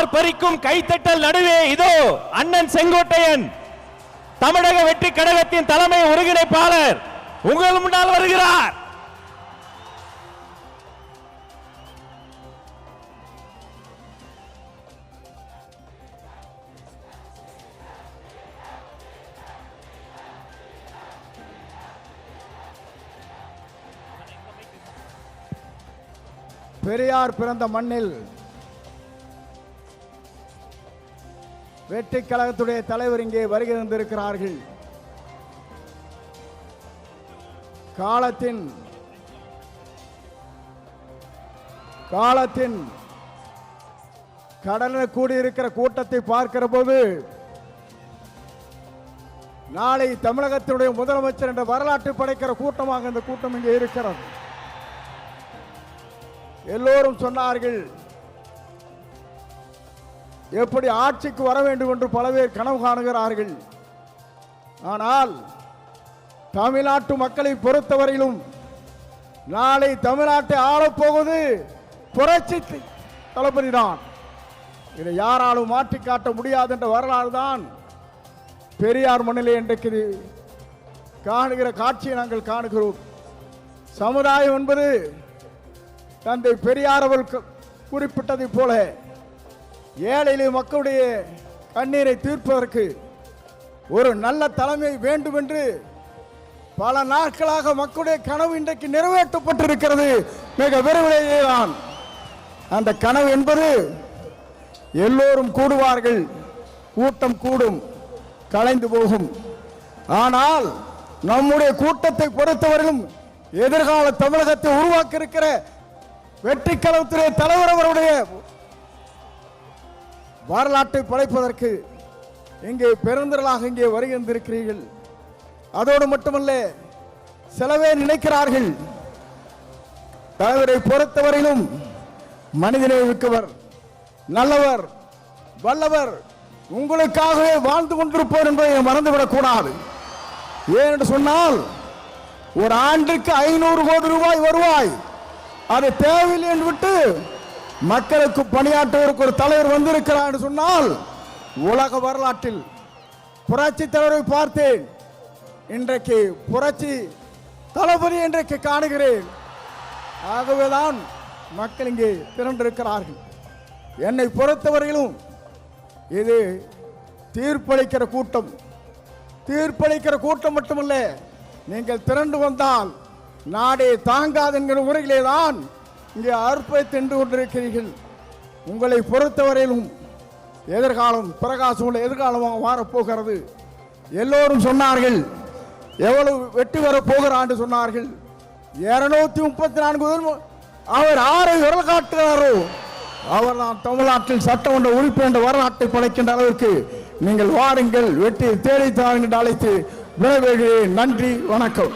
ஆர்ப்பரிக்கும் கைத்தட்டல் நடுவே இதோ அண்ணன் செங்கோட்டையன் தமிழக வெற்றி கழகத்தின் தலைமை ஒருங்கிணைப்பாளர் உங்கள் முன்னால் வருகிறார். பெரியார் பிறந்த மண்ணில் வெற்றி கழகத்துடைய தலைவர் இங்கே வருகை தந்திருக்கிறார்கள். காலத்தின் கடலில் கூடியிருக்கிற கூட்டத்தை பார்க்கிற போது நாளை தமிழகத்தினுடைய முதலமைச்சர் என்ற வரலாற்றை படைக்கிற கூட்டமாக இந்த கூட்டம் இங்கே இருக்கிறது. எல்லோரும் சொன்னார்கள், எப்படி ஆட்சிக்கு வர வேண்டும் என்று பல பேர் கனவு காணுகிறார்கள். ஆனால் தமிழ்நாட்டு மக்களை பொறுத்தவரையிலும் நாளை தமிழ்நாட்டை ஆளப்போவது புரட்சி தளபதி தான். இதை யாராலும் மாற்றி காட்ட முடியாது என்ற வரலாறு தான் பெரியார் மண்ணிலே இன்றைக்கு காணுகிற காட்சியை நாங்கள் காணுகிறோம். சமுதாயம் என்பது தந்தை பெரியார் அவர்கள் குறிப்பிட்டதை போல ஏழை மக்களுடைய கண்ணீரை தீர்ப்பதற்கு ஒரு நல்ல தலைமை வேண்டும் என்று பல நாட்களாக மக்களுடைய கனவு இன்றைக்கு நிறைவேற்றப்பட்டிருக்கிறது. மிக விரைவிலேயே தான் அந்த கனவு என்பது எல்லோரும் கூடுவார்கள், கூட்டம் கூடும், கலைந்து போகும். ஆனால் நம்முடைய கூட்டத்தை பொறுத்தவரையிலும் எதிர்கால தமிழகத்தை உருவாக்க இருக்கிற வெற்றி கழகத்துடைய தலைவர் அவருடைய வரலாற்றை படைப்பதற்கு இங்கே பெருந்திரளாக இங்கே வருகின்றிருக்கிறீர்கள். அதோடு மட்டுமல்ல, சிலவே நினைக்கிறார்கள் தலைவரை பொறுத்தவரையிலும் மனிதனை மிக்கவர், நல்லவர், வல்லவர், உங்களுக்காகவே வாழ்ந்து கொண்டிருப்பவர் என்பதை மறந்துவிடக் கூடாது. ஏனென்று சொன்னால் ஒரு ஆண்டுக்கு 500 கோடி ரூபாய் வருவாய் அது தேவையில்லை என்று விட்டு மக்களுக்கு பணியாற்றுவதற்கு ஒரு தலைவர் வந்திருக்கிறார் என்று சொன்னால் உலக வரலாற்றில் புரட்சி தலைவரை பார்த்தேன், இன்றைக்கு புரட்சி தளபதி இன்றைக்கு காணுகிறேன். ஆகவேதான் மக்கள் இங்கே திரண்டிருக்கிறார்கள். என்னை பொறுத்தவரையிலும் இது தீர்ப்பளிக்கிற கூட்டம். தீர்ப்பளிக்கிற கூட்டம் மட்டுமல்ல, நீங்கள் திரண்டு வந்தால் நாடே தாங்காது என்கிற முறையிலே தான் இங்கே அற்புதத்தை தின்று கொண்டிருக்கிறீர்கள். உங்களை பொறுத்தவரையிலும் எதிர்காலம் பிரகாசம் எதிர்காலமாக மாறப்போகிறது. எல்லோரும் சொன்னார்கள், எவ்வளவு வெற்றி வரப் போகிறார் என்று சொன்னார்கள். 234 அவர் ஆரை விரல் காட்டுகிறாரோ அவர் தான் தமிழ்நாட்டில் சட்டமன்ற உறுப்பினர் என்ற வரலாற்றை படைக்கின்ற அளவிற்கு நீங்கள் வாருங்கள், வெற்றி தேடி தாருங்கள் அழைத்து விடைபெறுகிறேன். நன்றி, வணக்கம்.